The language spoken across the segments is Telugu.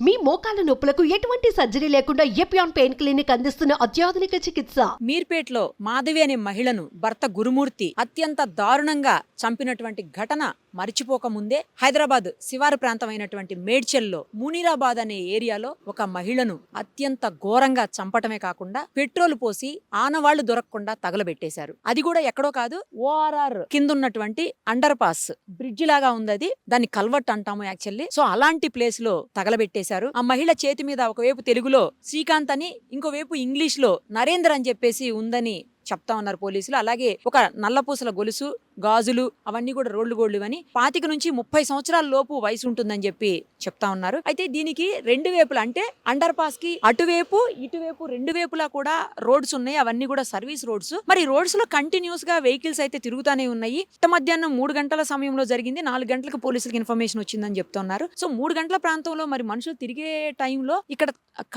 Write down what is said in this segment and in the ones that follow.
మీ మోకాల నొప్పులకు ఎటువంటి సర్జరీ లేకుండా ఎపియాన్ పెయిన్ క్లినిక్ అందిస్తున్న అత్యాధునిక చికిత్స. మీర్పేట్లో మాధవి అనే మహిళను భర్త గురుమూర్తి అత్యంత దారుణంగా చంపినటువంటి ఘటన మరిచిపోక ముందే హైదరాబాద్ శివారు ప్రాంతమైనటువంటి మేడ్చల్లో మునీరాబాద్ అనే ఏరియాలో ఒక మహిళను అత్యంత ఘోరంగా చంపటమే కాకుండా పెట్రోల్ పోసి ఆనవాళ్లు దొరకకుండా తగలబెట్టేశారు. అది కూడా ఎక్కడో కాదు, ఓఆర్ఆర్ కింద ఉన్నటువంటి అండర్ పాస్ బ్రిడ్జ్ లాగా ఉంది. అది దాన్ని కల్వర్ట్ అంటాము యాక్చువల్లీ. సో అలాంటి ప్లేస్ లో తగలబెట్టేశారు. ఆ మహిళ చేతి మీద ఒకవైపు తెలుగులో శ్రీకాంత్ అని, ఇంకోవైపు ఇంగ్లీష్ లో నరేంద్ర అని చెప్పేసి ఉందని చెప్తా ఉన్నారు పోలీసులు. అలాగే ఒక నల్లపూసల గొలుసు, గాజులు అవన్నీ కూడా రోడ్లు గోళ్లు అని 25 నుంచి 30 సంవత్సరాల లోపు వయసు ఉంటుందని చెప్పి చెప్తా ఉన్నారు. అయితే దీనికి రెండు వైపులా అంటే అండర్ పాస్ కి అటువైపు ఇటువైపు రెండు వైపులా కూడా రోడ్స్ ఉన్నాయి. అవన్నీ కూడా సర్వీస్ రోడ్స్. మరి రోడ్స్ లో కంటిన్యూస్ గా వెహికల్స్ అయితే తిరుగుతానే ఉన్నాయి. మధ్యాహ్నం 3 గంటల సమయంలో జరిగింది. 4 గంటలకు పోలీసులకు ఇన్ఫర్మేషన్ వచ్చిందని చెప్తున్నారు. సో 3 గంటల ప్రాంతంలో మరి మనుషులు తిరిగే టైంలో ఇక్కడ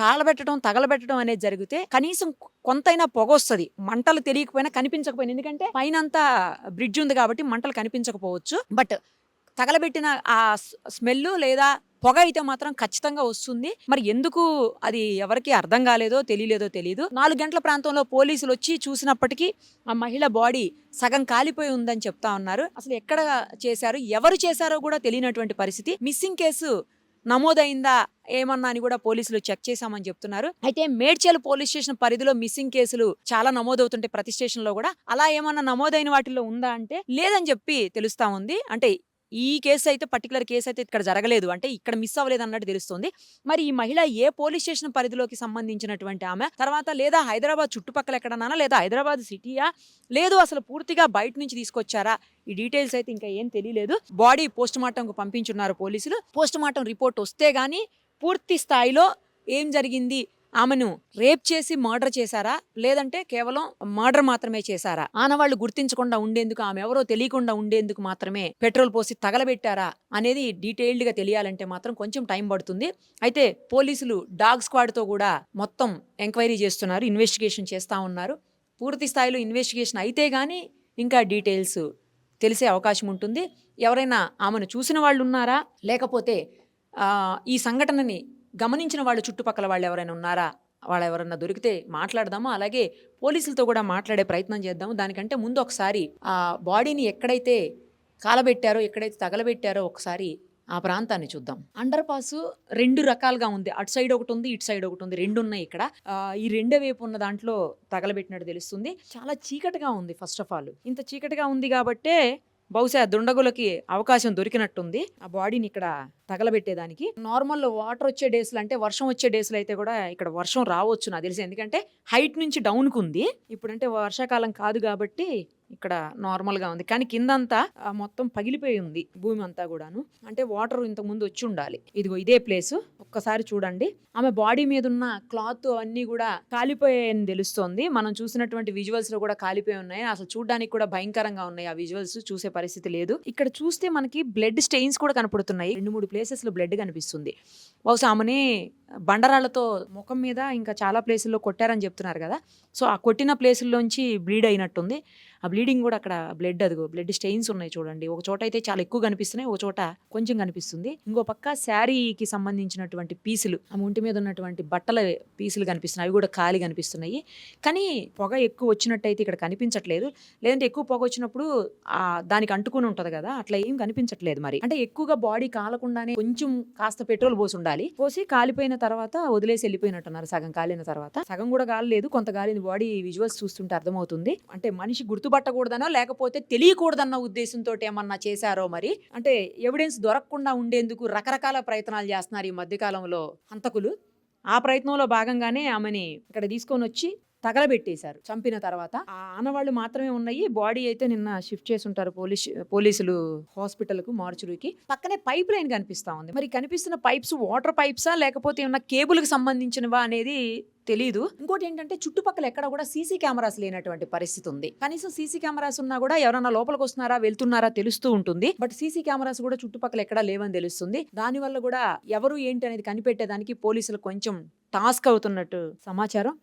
కాలబెట్టడం తగలబెట్టడం అనేది జరిగితే కనీసం కొంతైనా పొగ వస్తుంది. మంటలు తెలియకపోయినా కనిపించకపోయినా, ఎందుకంటే పైన అంతా బ్రిడ్జ్ ఉంది కాబట్టి మంటలు కనిపించకపోవచ్చు. బట్ తగలబెట్టిన ఆ స్మెల్ లేదా పొగ అయితే మాత్రం ఖచ్చితంగా వస్తుంది. మరి ఎందుకు అది ఎవరికి అర్థం కాలేదో తెలియదు. 4 గంటల ప్రాంతంలో పోలీసులు వచ్చి చూసినప్పటికీ ఆ మహిళ బాడీ సగం కాలిపోయి ఉందని చెప్తా ఉన్నారు. అసలు ఎక్కడ చేశారు, ఎవరు చేశారో కూడా తెలియనటువంటి పరిస్థితి. మిస్సింగ్ కేసు నమోదైందా ఏమన్నా అని కూడా పోలీసులు చెక్ చేశామని చెప్తున్నారు. అయితే మేడ్చల్ పోలీస్ స్టేషన్ పరిధిలో మిస్సింగ్ కేసులు చాలా నమోదవుతుంటే ప్రతి స్టేషన్ లో కూడా అలా ఏమన్నా నమోదైన వాటిల్లో ఉందా అంటే లేదని చెప్పి తెలుస్తా ఉంది. అంటే ఈ కేసు అయితే పర్టికులర్ కేసు అయితే ఇక్కడ జరగలేదు, అంటే ఇక్కడ మిస్ అవ్వలేదు అన్నట్టు తెలుస్తుంది. మరి ఈ మహిళ ఏ పోలీస్ స్టేషన్ పరిధిలోకి సంబంధించినటువంటి ఆమె, తర్వాత లేదా హైదరాబాద్ చుట్టుపక్కల ఎక్కడన్నా, లేదా హైదరాబాద్ సిటీయా, లేదు అసలు పూర్తిగా బయట నుంచి తీసుకొచ్చారా, ఈ డీటెయిల్స్ అయితే ఇంకా ఏం తెలియలేదు. బాడీ పోస్ట్ మార్టంకు పంపించున్నారు పోలీసులు. పోస్ట్ మార్టం రిపోర్ట్ వస్తే గానీ పూర్తి స్థాయిలో ఏం జరిగింది, ఆమెను రేప్ చేసి మర్డర్ చేశారా లేదంటే కేవలం మర్డర్ మాత్రమే చేశారా, ఆనవాళ్లు గుర్తించకుండా ఉండేందుకు, ఆమె ఎవరో తెలియకుండా ఉండేందుకు మాత్రమే పెట్రోల్ పోసి తగలబెట్టారా అనేది డీటెయిల్డ్ గా తెలియాలంటే మాత్రం కొంచెం టైం పడుతుంది. అయితే పోలీసులు డాగ్ స్క్వాడ్ తో కూడా మొత్తం ఎంక్వైరీ చేస్తున్నారు, ఇన్వెస్టిగేషన్ చేస్తా ఉన్నారు. పూర్తి స్థాయిలో ఇన్వెస్టిగేషన్ అయితే గానీ ఇంకా డీటెయిల్స్ తెలిసే అవకాశం ఉంటుంది. ఎవరైనా ఆమెను చూసిన వాళ్ళు ఉన్నారా, లేకపోతే ఈ సంఘటనని గమనించిన వాళ్ళు చుట్టుపక్కల వాళ్ళు ఎవరైనా ఉన్నారా, వాళ్ళు ఎవరన్నా దొరికితే మాట్లాడదాము. అలాగే పోలీసులతో కూడా మాట్లాడే ప్రయత్నం చేద్దాము. దానికంటే ముందు ఒకసారి ఆ బాడీని ఎక్కడైతే కాలబెట్టారో, ఎక్కడైతే తగలబెట్టారో ఒకసారి ఆ ప్రాంతాన్ని చూద్దాం. అండర్ పాస్ 2 రకాలుగా ఉంది. అటు సైడ్ ఒకటి ఉంది, ఇటు సైడ్ ఒకటి ఉంది, 2 ఉన్నాయి ఇక్కడ. ఈ రెండో వైపు ఉన్న దాంట్లో తగలబెట్టినట్టు తెలుస్తుంది. చాలా చీకటిగా ఉంది. ఫస్ట్ ఆఫ్ ఆల్ ఇంత చీకటిగా ఉంది కాబట్టే బహుశా దుండగులకి అవకాశం దొరికినట్టుంది ఆ బాడీని ఇక్కడ తగలబెట్టేదానికి. నార్మల్ వాటర్ వచ్చే డేస్లో, అంటే వర్షం వచ్చే డేస్లో అయితే కూడా ఇక్కడ వర్షం రావచ్చు నాకు తెలిసి, ఎందుకంటే హైట్ నుంచి డౌన్కు ఉంది. ఇప్పుడంటే వర్షాకాలం కాదు కాబట్టి ఇక్కడ నార్మల్ గా ఉంది. కానీ కిందంతా మొత్తం పగిలిపోయి ఉంది భూమి అంతా కూడాను. అంటే వాటర్ ఇంతకు ముందు వచ్చి ఉండాలి. ఇదిగో ఇదే ప్లేస్, ఒక్కసారి చూడండి. ఆమె బాడీ మీద ఉన్న క్లాత్ అన్ని కూడా కాలిపోయాయని తెలుస్తోంది. మనం చూసినటువంటి విజువల్స్ లో కూడా కాలిపోయి ఉన్నాయి. అసలు చూడడానికి కూడా భయంకరంగా ఉన్నాయి ఆ విజువల్స్, చూసే పరిస్థితి లేదు. ఇక్కడ చూస్తే మనకి బ్లడ్ స్టెయిన్స్ కూడా కనపడుతున్నాయి. 2-3 ప్లేసెస్ లో బ్లడ్ కనిపిస్తుంది. బహుశా ఆమెని బండరాళ్లతో ముఖం మీద ఇంకా చాలా ప్లేసుల్లో కొట్టారని చెప్తున్నారు కదా. సో ఆ కొట్టిన ప్లేసుల్లోంచి బ్లీడ్ అయినట్టుంది. ఆ బ్లీడింగ్ కూడా అక్కడ బ్లడ్, అదిగో బ్లడ్ స్టెయిన్స్ ఉన్నాయి చూడండి. ఒక చోట అయితే చాలా ఎక్కువ కనిపిస్తున్నాయి, ఒక చోట కొంచెం కనిపిస్తుంది. ఇంకో పక్క శారీకి సంబంధించినటువంటి పీసులు, ఆ ఒంటి మీద ఉన్నటువంటి బట్టల పీసులు కనిపిస్తున్నాయి, అవి కూడా ఖాళీ కనిపిస్తున్నాయి. కానీ పొగ ఎక్కువ వచ్చినట్టయితే ఇక్కడ కనిపించట్లేదు. లేదంటే ఎక్కువ పొగ వచ్చినప్పుడు దానికి అంటుకుని ఉంటది కదా, అట్లా ఏం కనిపించట్లేదు. మరి అంటే ఎక్కువగా బాడీ కాలకుండానే కొంచెం కాస్త పెట్రోల్ పోసి ఉండాలి. పోసి కాలిపోయిన తర్వాత వదిలేసి వెళ్ళిపోయినట్టున్నారు. సగం కాలిన తర్వాత, సగం కూడా కాలేదు, కొంత కాలిన బాడీ విజువల్స్ చూస్తుంటే అర్థమవుతుంది. అంటే మనిషి గుర్తుపట్టకూడదనో లేకపోతే తెలియకూడదన్న ఉద్దేశంతో ఏమన్నా చేశారో మరి. అంటే ఎవిడెన్స్ దొరకకుండా ఉండేందుకు రకరకాల ప్రయత్నాలు చేస్తున్నారు ఈ మధ్యకాలంలో హంతకులు. ఆ ప్రయత్నంలో భాగంగానే ఆమెని ఇక్కడ తీసుకొని వచ్చి తగలబెట్టేశారు చంపిన తర్వాత. ఆ ఆనవాళ్లు మాత్రమే ఉన్నాయి. బాడీ అయితే నిన్న షిఫ్ట్ చేసి ఉంటారు పోలీసులు హాస్పిటల్ కు, మార్చురీకి. పక్కనే పైప్ లైన్ కనిపిస్తా ఉంది. మరి కనిపిస్తున్న పైప్స్ వాటర్ పైప్సా లేకపోతే ఏమన్నా కేబుల్ కి సంబంధించినవా అనేది తెలీదు. ఇంకోటి ఏంటంటే చుట్టుపక్కల ఎక్కడ కూడా సీసీ కెమెరాస్ లేనటువంటి పరిస్థితి ఉంది. కనీసం సీసీ కెమెరాస్ ఉన్నా కూడా ఎవరన్నా లోపలికి వస్తున్నారా వెళ్తున్నారా తెలుస్తూ ఉంటుంది. బట్ సీసీ కెమెరాస్ కూడా చుట్టుపక్కల ఎక్కడా లేవని తెలుస్తుంది. దానివల్ల కూడా ఎవరు ఏంటి అనేది కనిపెట్టేదానికి పోలీసులు కొంచెం టాస్క్ అవుతున్నట్టు సమాచారం.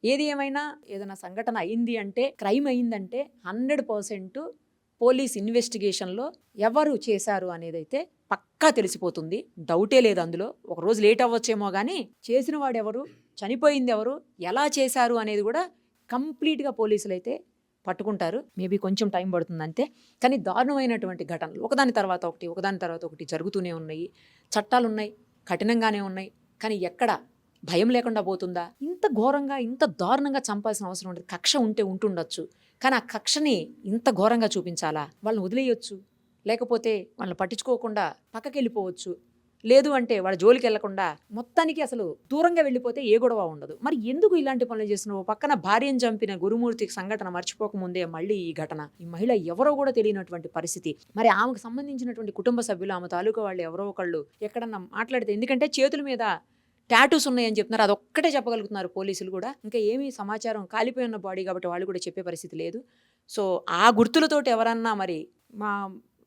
ఏది ఏమైనా ఏదైనా సంఘటన అయింది అంటే, క్రైమ్ అయిందంటే 100% పోలీస్ ఇన్వెస్టిగేషన్లో ఎవరు చేశారు అనేది అయితే పక్కా తెలిసిపోతుంది, డౌటే లేదు అందులో. ఒకరోజు లేట్ అవ్వచ్చేమో కానీ చేసిన వాడు ఎవరు, చనిపోయింది ఎవరు, ఎలా చేశారు అనేది కూడా కంప్లీట్గా పోలీసులు అయితే పట్టుకుంటారు. మేబీ కొంచెం టైం పడుతుంది అంతే. కానీ దారుణమైనటువంటి ఘటనలు ఒకదాని తర్వాత ఒకటి జరుగుతూనే ఉన్నాయి. చట్టాలు ఉన్నాయి, కఠినంగానే ఉన్నాయి. కానీ ఎక్కడ భయం లేకుండా పోతుందా? ఇంత ఘోరంగా, ఇంత దారుణంగా చంపాల్సిన అవసరం ఉండదు. కక్ష ఉంటుండొచ్చు, కానీ ఆ కక్షని ఇంత ఘోరంగా చూపించాలా? వాళ్ళని వదిలేయొచ్చు, లేకపోతే వాళ్ళని పట్టించుకోకుండా పక్కకి వెళ్ళిపోవచ్చు. లేదు అంటే వాళ్ళ జోలికి వెళ్లకుండా మొత్తానికి అసలు దూరంగా వెళ్ళిపోతే ఏ గొడవ ఉండదు. మరి ఎందుకు ఇలాంటి పనులు చేస్తున్నావు? పక్కన భార్యను చంపిన గురుమూర్తి సంఘటన మర్చిపోకముందే మళ్ళీ ఈ ఘటన. ఈ మహిళ ఎవరో కూడా తెలియనటువంటి పరిస్థితి. మరి ఆమెకు సంబంధించినటువంటి కుటుంబ సభ్యులు, ఆమె తాలూకా వాళ్ళు ఎవరో ఒకళ్ళు ఎక్కడన్నా మాట్లాడితే, ఎందుకంటే చేతుల మీద టాటూస్ ఉన్నాయని చెప్తున్నారు, అదొక్కటే చెప్పగలుగుతున్నారు పోలీసులు కూడా. ఇంకా ఏమీ సమాచారం, కాలిపోయి ఉన్న బాడీ కాబట్టి వాళ్ళు కూడా చెప్పే పరిస్థితి లేదు. సో ఆ గుర్తులతోటి ఎవరన్నా మరి మా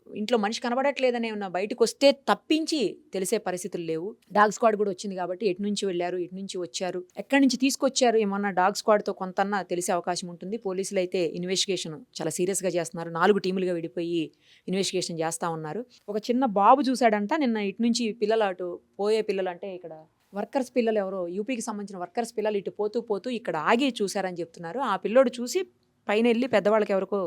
ఇంట్లో మనిషి కనబడట్లేదనే ఉన్న బయటకు వస్తే తప్పించి తెలిసే పరిస్థితులు లేవు. డాగ్ స్క్వాడ్ కూడా వచ్చింది కాబట్టి ఎటు నుంచి వెళ్ళారు, ఎటు నుంచి వచ్చారు, ఎక్కడి నుంచి తీసుకొచ్చారు, ఏమన్నా డాగ్ స్క్వాడ్తో కొంతన్నా తెలిసే అవకాశం ఉంటుంది. పోలీసులు అయితే ఇన్వెస్టిగేషన్ చాలా సీరియస్గా చేస్తున్నారు. 4 టీములుగా విడిపోయి ఇన్వెస్టిగేషన్ చేస్తూ ఉన్నారు. ఒక చిన్న బాబు చూశాడంట నిన్న, ఇటు నుంచి పిల్లలు అటు పోయే పిల్లలు, అంటే ఇక్కడ వర్కర్స్ పిల్లలు ఎవరో యూపీకి సంబంధించిన వర్కర్స్ పిల్లలు ఇటు పోతూ ఇక్కడ ఆగి చూశారని చెప్తున్నారు. ఆ పిల్లోడు చూసి పైన వెళ్ళి పెద్దవాళ్ళకి ఎవరికో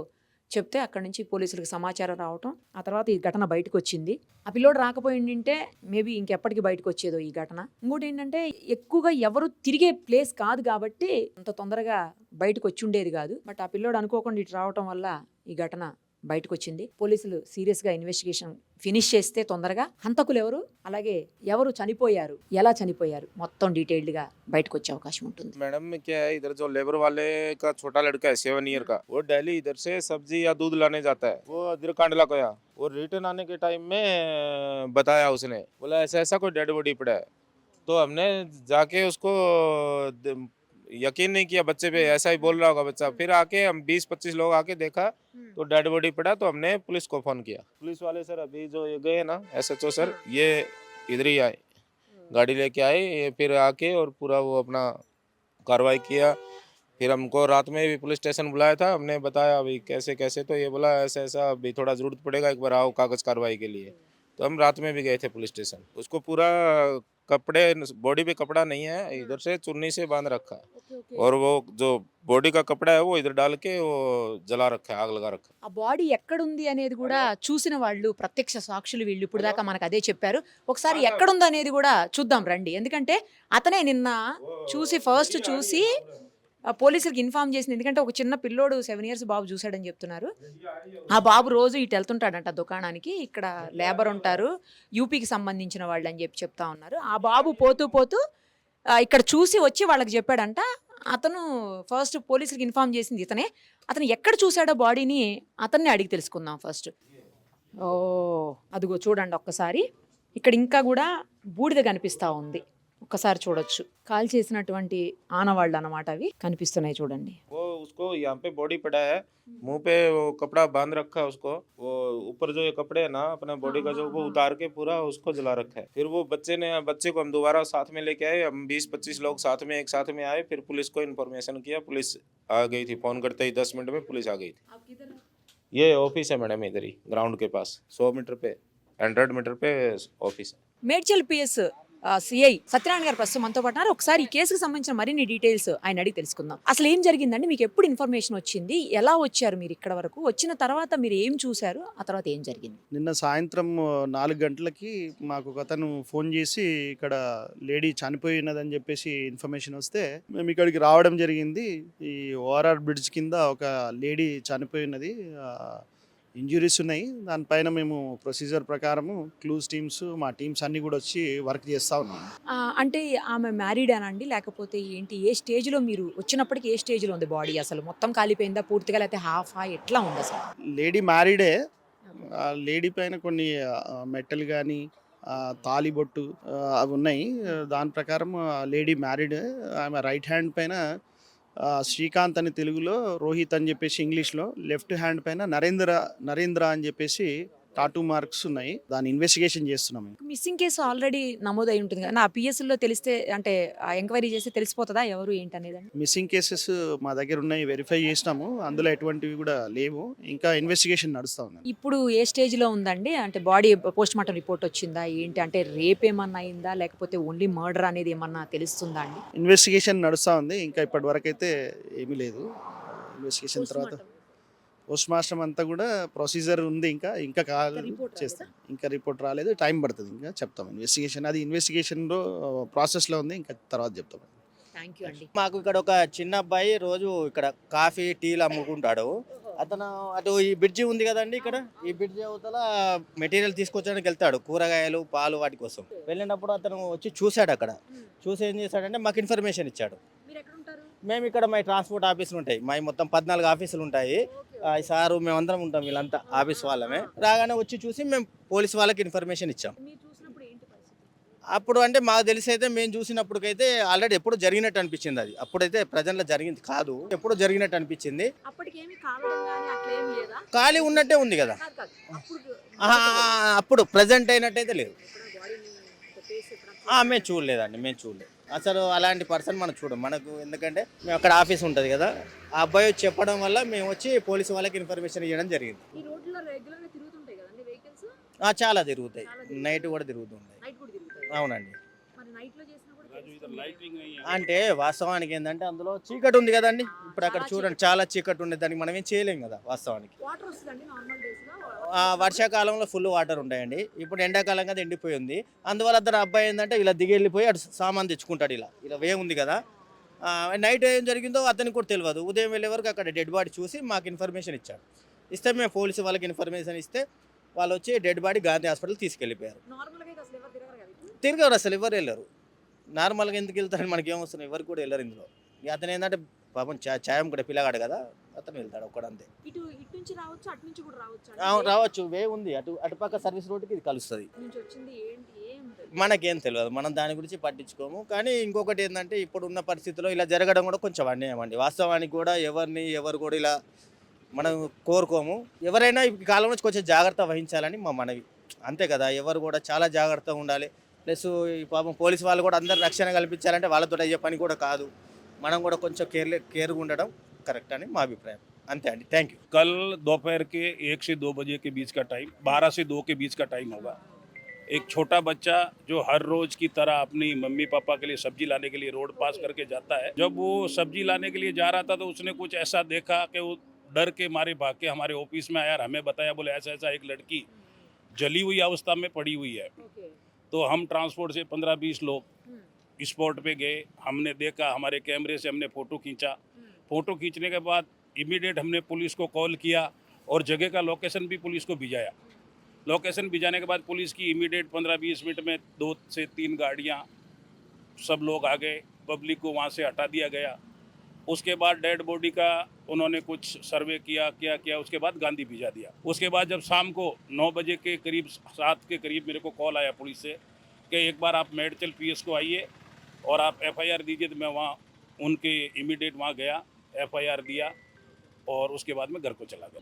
చెప్తే అక్కడి నుంచి పోలీసులకు సమాచారం రావటం, ఆ తర్వాత ఈ ఘటన బయటకు వచ్చింది. ఆ పిల్లోడు రాకపోయిందంటే మేబీ ఇంకెప్పటికి బయటకు వచ్చేదో ఈ ఘటన. ఇంకోటి ఏంటంటే ఎక్కువగా ఎవరు తిరిగే ప్లేస్ కాదు కాబట్టి అంత తొందరగా బయటకు వచ్చి ఉండేది కాదు. బట్ ఆ పిల్లోడు అనుకోకుండా ఇటు రావటం వల్ల ఈ ఘటన బయటకు వచ్చింది. పోలీసులు సీరియస్గా ఇన్వెస్టిగేషన్ ఫినిష్ చేస్తే తొందరగా హంతకులు ఎవరు, అలాగే ఎవరు చనిపోయారు, ఎలా చనిపోయారు, మొత్తం డీటెయిల్డ్గా బయటకు వచ్చే అవకాశం ఉంటుంది. मैडम क्या है, इधर जो लेबर वाले का छोटा लड़का है 7 ईयर का, वो डेली इधर से सब्जी या दूध लाने जाता है. वो इधर कांडला गया, वो रिटर्न आने के टाइम में बताया उसने, बोला ऐसा ऐसा कोई डेड बॉडी पड़ा है. तो हमने जाके उसको यकीन नहीं किया बच्चे पे, ऐसा ही बोल रहा होगा बच्चा. फिर आके हम 20-25 लोग आके देखा तो डेड बॉडी पड़ा. तो हमने पुलिस को फोन किया. पुलिस वाले सर अभी जो ये गए ना SHO सर, ये इधर ही आए, गाड़ी लेके आए, ये फिर आके और पूरा वो अपना कार्रवाई किया. फिर हमको रात में भी पुलिस स्टेशन बुलाया था, हमने बताया अभी कैसे कैसे, तो ये बोला ऐसा ऐसा अभी थोड़ा ज़रूरत पड़ेगा, एक बार आओ कागज़ कार्रवाई के लिए. तो हम रात में भी गए थे पुलिस स्टेशन. उसको पूरा कपड़े, बॉडी पे कपड़ा नहीं है, इधर से चुन्नी से बांध रखा है. और वो जो बॉडी का कपड़ा है वो इधर डाल के वो जला रखा है, आग लगा रखा है. ఆ బాడీ ఎక్కడుంది అనేది కూడా చూసిన వాళ్ళు, ప్రత్యక్ష సాక్షులు వీళ్ళు ఇప్పుడు దాకా మనకు అదే చెప్పారు. ఒకసారి ఎక్కడుంది అనేది కూడా చూద్దాం రండి. ఎందుకంటే అతనే నిన్న ఫస్ట్ చూసి పోలీసులకు ఇన్ఫార్మ్ చేసింది. ఎందుకంటే ఒక చిన్న పిల్లోడు 7 ఇయర్స్ బాబు చూశాడని చెప్తున్నారు. ఆ బాబు రోజు ఇటు వెళ్తుంటాడంట దుకాణానికి, ఇక్కడ లేబర్ ఉంటారు యూపీకి సంబంధించిన వాళ్ళు అని చెప్తా ఉన్నారు. ఆ బాబు పోతూ ఇక్కడ చూసి వచ్చి వాళ్ళకి చెప్పాడంట. అతను ఫస్ట్ పోలీసులకు ఇన్ఫార్మ్ చేసింది ఇతనే. అతను ఎక్కడ చూశాడో బాడీని అతన్ని అడిగి తెలుసుకుందాం ఫస్ట్. ఓ అదిగో చూడండి ఒక్కసారి, ఇక్కడ ఇంకా కూడా బూడిద కనిపిస్తూ ఉంది. ఒక్కసారి చూడొచ్చు, కాల్ చేసినటువంటి ఆనవాళ్ళు అన్నమాట అవి కనిపిస్తున్నాయి చూడండి. वो उसको यहाँ पे बॉडी पड़ा है, मुंह पे वो कपड़ा बांध रखा है उसको. वो ऊपर जो ये कपड़े है ना अपना बॉडी का, जो वो उतार के पूरा उसको जला रखा है. फिर वो बच्चे को हम दोबारा साथ में लेके आए. हम 20-25 लोग एक साथ में आए. फिर पुलिस को इन्फॉर्मेशन किया, पुलिस आ गई थी. फोन करते ही 10 मिनट में पुलिस आ गई थी. ये ऑफिस है मैडम, इधर ही ग्राउंड के पास 100 मीटर पे 100 मीटर पे ऑफिस है. మేడ్చల్ పిఎస్ సిఐ సత్యనారాయణ గారు ప్రస్తుతం మనతో పాటు ఉన్నారు. ఒకసారి ఈ కేసుకు సంబంధించిన మరిన్ని డీటెయిల్స్ ఆయన అడిగి తెలుసుకుందాం. అసలు ఏం జరిగిందండి, మీకు ఎప్పుడు ఇన్ఫర్మేషన్ వచ్చింది, ఎలా వచ్చారు మీరు ఇక్కడ వరకు, వచ్చిన తర్వాత మీరు ఏం చూశారు, ఆ తర్వాత ఏం జరిగింది? నిన్న సాయంత్రం 4 గంటలకి మాకు ఒక అతను ఫోన్ చేసి ఇక్కడ లేడీ చనిపోయినదని చెప్పేసి ఇన్ఫర్మేషన్ వస్తే మేము ఇక్కడికి రావడం జరిగింది. ఈ ఓఆర్ఆర్ బ్రిడ్జ్ కింద ఒక లేడీ చనిపోయినది, ఇంజురీస్ ఉన్నాయి. దానిపైన మేము ప్రొసీజర్ ప్రకారము క్లూస్ టీమ్స్, మా టీమ్స్ అన్నీ కూడా వచ్చి వర్క్ చేస్తూ ఉన్నాం. అంటే ఆమె మ్యారీడేనా అండి, లేకపోతే ఏంటి, ఏ స్టేజ్లో మీరు వచ్చినప్పటికీ ఏ స్టేజ్లో ఉంది బాడీ? అసలు మొత్తం కాలిపోయిందా పూర్తిగా, లేకపోతే హాఫా, ఎట్లా ఉంది అసలు? లేడీ మ్యారీడే. లేడీ పైన కొన్ని మెట్టలు కానీ తాలిబొట్టు అవి ఉన్నాయి. దాని ప్రకారం లేడీ మ్యారీడ్. ఆమె రైట్ హ్యాండ్ పైన శ్రీకాంత్ అని తెలుగులో, రోహిత్ అని చెప్పేసి ఇంగ్లీష్లో, లెఫ్ట్ హ్యాండ్ పైన నరేంద్ర అని చెప్పేసి టాటూ మార్క్స్ ఉన్నాయి. దాని ఇన్వెస్టిగేషన్ చేస్తున్నాం. మిస్సింగ్ కేసు ఆల్రెడీ నమోదు అయి ఉంటుంది కదా, ఆ పిఎస్లో తెలిస్తే అంటే ఎంక్వైరీ చేస్తే తెలిసిపోతుందా ఎవరు ఏంటి అనేది? మిస్సింగ్ కేసెస్ మా దగ్గర ఉన్నాయి, వెరిఫై చేసినాము. అందులో ఎటువంటివి కూడా లేవు. ఇంకా ఇన్వెస్టిగేషన్ నడుస్తూ ఉంది. ఇప్పుడు ఏ స్టేజ్లో ఉందండి? అంటే బాడీ పోస్ట్ మార్టం రిపోర్ట్ వచ్చిందా ఏంటి? అంటే రేప్ ఏమన్నా అయిందా లేకపోతే ఓన్లీ మర్డర్ అనేది ఏమన్నా తెలుస్తుందా అండి? ఇన్వెస్టిగేషన్ నడుస్తూ ఉంది. ఇంకా ఇప్పటి వరకు అయితే ఏమీ లేదు. ఇన్వెస్టిగేషన్ తర్వాత పోస్ట్ మార్టం అంతా కూడా ప్రొసీజర్ ఉంది. ఇంకా చేస్తాం. ఇంకా రిపోర్ట్ రాలేదు, టైం పడుతుంది. ఇంకా చెప్తాం. ఇన్వెస్టిగేషన్లో ప్రాసెస్లో ఉంది. ఇంకా తర్వాత చెప్తాం. థ్యాంక్ యూ అండి. మాకు ఇక్కడ ఒక చిన్న అబ్బాయి రోజు ఇక్కడ కాఫీ టీలు అమ్ముకుంటాడు. అతను అటు ఈ బ్రిడ్జి ఉంది కదండి, ఇక్కడ ఈ బ్రిడ్జి అవతల మెటీరియల్ తీసుకొచ్చడానికి వెళ్తాడు, కూరగాయలు పాలు వాటి కోసం. వెళ్ళినప్పుడు అతను వచ్చి చూశాడు. అక్కడ చూసి ఏం చేశాడంటే మాకు ఇన్ఫర్మేషన్ ఇచ్చాడు. మేము ఇక్కడ మా ట్రాన్స్పోర్ట్ ఆఫీసులు ఉంటాయి, మా మొత్తం 14 ఆఫీసులు ఉంటాయి. సారు మేమందరం ఉంటాం, వీళ్ళంతా ఆఫీస్ వాళ్ళమే. రాగానే వచ్చి చూసి మేము పోలీస్ వాళ్ళకి ఇన్ఫర్మేషన్ ఇచ్చాం. అప్పుడు అంటే మాకు తెలిసి అయితే మేము చూసినప్పటికైతే ఆల్రెడీ ఎప్పుడు జరిగినట్టు అనిపించింది. అది అప్పుడైతే ప్రజెంట్లో జరిగింది కాదు, ఎప్పుడు జరిగినట్టు అనిపించింది. ఖాళీ ఉన్నట్టే ఉంది కదా, అప్పుడు ప్రజెంట్ అయినట్టయితే లేదు. మేము చూడలేదండి, మేము చూడలేదు అసలు. అలాంటి పర్సన్ మనం చూడం. మనకు ఎందుకంటే మేము అక్కడ ఆఫీస్ ఉంటుంది కదా, ఆ అబ్బాయి చెప్పడం వల్ల మేము వచ్చి పోలీసు వాళ్ళకి ఇన్ఫర్మేషన్ ఇవ్వడం జరిగింది. చాలా తిరుగుతాయి, నైట్ కూడా తిరుగుతుంటాయి. అవునండి. అంటే వాస్తవానికి ఏంటంటే అందులో చీకటి ఉంది కదండి. ఇప్పుడు అక్కడ చూడండి చాలా చీకటి ఉండేది, దానికి మనం ఏం చేయలేం కదా వాస్తవానికి. వర్షాకాలంలో ఫుల్ వాటర్ ఉంటాయండి. ఇప్పుడు ఎండాకాలం కదా ఎండిపోయి ఉంది. అందువల్ల అతను అబ్బాయి ఏంటంటే ఇలా దిగి వెళ్ళిపోయి అటు సామాన్ తెచ్చుకుంటాడు. ఇలా వే ఉంది కదా, నైట్ ఏం జరిగిందో అతనికి కూడా తెలియదు. ఉదయం వెళ్ళే వరకు అక్కడ డెడ్ బాడీ చూసి మాకు ఇన్ఫర్మేషన్ ఇచ్చాడు. ఇస్తే మేము పోలీసు వాళ్ళకి ఇన్ఫర్మేషన్ ఇస్తే వాళ్ళు వచ్చి డెడ్ బాడీ గాంధీ హాస్పిటల్ తీసుకెళ్ళిపోయారు. తిరగరు అసలు, ఎవరు వెళ్ళరు. నార్మల్గా ఎందుకు వెళ్తారని మనకి ఏమొస్తుంది, ఎవరు కూడా వెళ్ళరు ఇందులో. అతను ఏంటంటే పాపం ఛాయం కూడా పిల్లగాడు కదా, అతను వెళ్తాడు ఒక్కడంతే. రావచ్చు, వే ఉంది అటుపక్క సర్వీస్ రోడ్డుకి ఇది కలుస్తుంది. మనకేం తెలియదు, మనం దాని గురించి పట్టించుకోము. కానీ ఇంకొకటి ఏంటంటే ఇప్పుడున్న పరిస్థితుల్లో ఇలా జరగడం కూడా కొంచెం అన్యాయం అండి. వాస్తవానికి కూడా ఎవరు కూడా ఇలా మనం కోరుకోము. ఎవరైనా ఈ కాలంలో కొంచెం జాగ్రత్త వహించాలని మా మనవి, అంతే కదా. ఎవరు కూడా చాలా జాగ్రత్తగా ఉండాలి. ప్లస్ ఈ పాపం పోలీసు వాళ్ళు కూడా అందరు రక్షణ కల్పించాలంటే వాళ్ళతో అయ్యే పని కూడా కాదు. మనం కూడా కొంచెం కేర్గా ఉండడం కరెక్ట్ అని మా అభిప్రాయం. అంతే అండి, థ్యాంక్ యూ. कल दोपहर के 1 से 2 बजे के बीच का टाइम, 12 से 2 के बीच का टाइम होगा। एक छोटा बच्चा जो हर रोज की तरह अपनी मम्मी पापा के लिए सब्जी लाने के लिए रोड पास करके जाता है, जब वो सब्जी लाने के लिए जा रहा था तो उसने कुछ ऐसा देखा कि वो डर के मारे भाग के हमारे ऑफिस में आया और हमें बताया, बोले ऐसा एक लड़की जली हुई अवस्था में पड़ी हुई है। तो हम ट्रांसपोर्ट से 15-20 लोग स्पॉट पे गए, हमने देखा, हमारे कैमरे से हमने फ़ोटो खींचा। फ़ोटो खींचने के बाद इमीडिएट हमने पुलिस को कॉल किया और जगह का लोकेशन भी पुलिस को भिजाया। लोकेशन भिजाने के बाद पुलिस की इमीडिएट 15-20 मिनट में 2 से 3 गाड़ियाँ, सब लोग आ गए, पब्लिक को वहाँ से हटा दिया गया। उसके बाद डेड बॉडी का उन्होंने कुछ सर्वे किया, उसके बाद गांधी भिजा दिया। उसके बाद जब शाम को 9 बजे के करीब 7 के करीब मेरे को कॉल आया पुलिस से कि एक बार आप मेडचल पीएस को आइए और आप एफआईआर दीजिए। तो मैं वहाँ उनके इमीडिएट वहाँ गया, एफआईआर दिया और उसके बाद मैं घर को चला गया।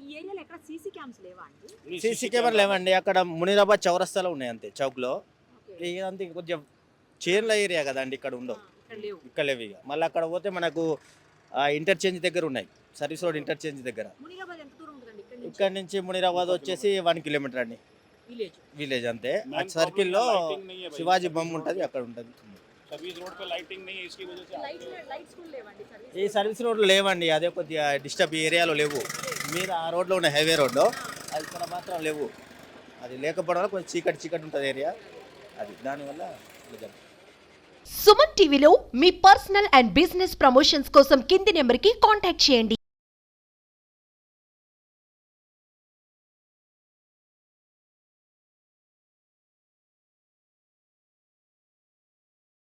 సీసీ కెమెరా లేవండి. అక్కడ మునీరాబాద్ చౌరస్తాలో ఉన్నాయి అంతే, చౌక్లో. ఇదంతా కొంచెం చీరల ఏరియా కదండి, ఇక్కడ ఉండవు, ఇక్కడ లేవు. ఇక మళ్ళీ అక్కడ పోతే మనకు ఇంటర్చేంజ్ దగ్గర ఉన్నాయి, సర్వీస్ రోడ్ ఇంటర్చేంజ్ దగ్గర. ఇక్కడ నుంచి మునీరాబాద్ వచ్చేసి 1 కిలోమీటర్ అండి, విలేజ్ అంతే. ఆ సర్కిల్లో శివాజీ బొమ్మ ఉంటుంది, అక్కడ ఉంటుంది. सर्विस रोड पे लाइटिंग नहीं है, इसकी वजह से ఈ సర్వీస్ రోడ్లు లేవండి, అదే కొద్దిగా డిస్టర్బ్ ఏరియాలో లేవు. మీరు ఆ రోడ్లో ఉన్న హైవే రోడ్లో అది ఇక్కడ మాత్రం లేవు. అది లేకపోవడం వల్ల కొంచెం చీకటి ఉంటుంది ఏరియా, అది దానివల్ల. సుమన్ టీవీలో మీ పర్సనల్ అండ్ బిజినెస్ ప్రమోషన్స్ కోసం కింది నెంబర్కి కాంటాక్ట్ చేయండి.